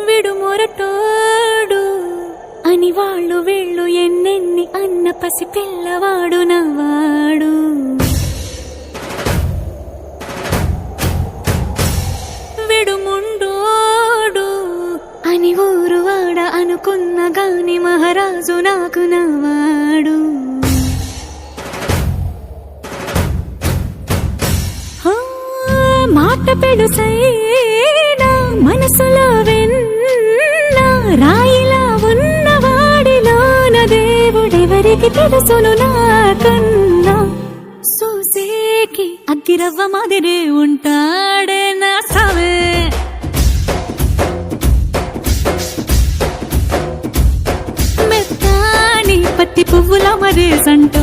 విడు మొరటోడు అని వాళ్ళు వీళ్ళు ఎన్నెన్ని అన్న పసి పిల్లవాడు నవ్వాడు. విడు ముండోడు అని ఊరు వాడ అనుకున్న గాని మహారాజు నాకు నవ్వాడు. మాట పెడుసైనా మనసులో వెన్న రాయిలా ఉన్నవాడిలోన దేవుడెవరికి తెలుసును నాకన్నా. సూసేకి అగ్గిరవ్వ మాదిరే ఉంటాడే నా సావే. మెత్తాని పత్తి పువ్వుల మరే సంట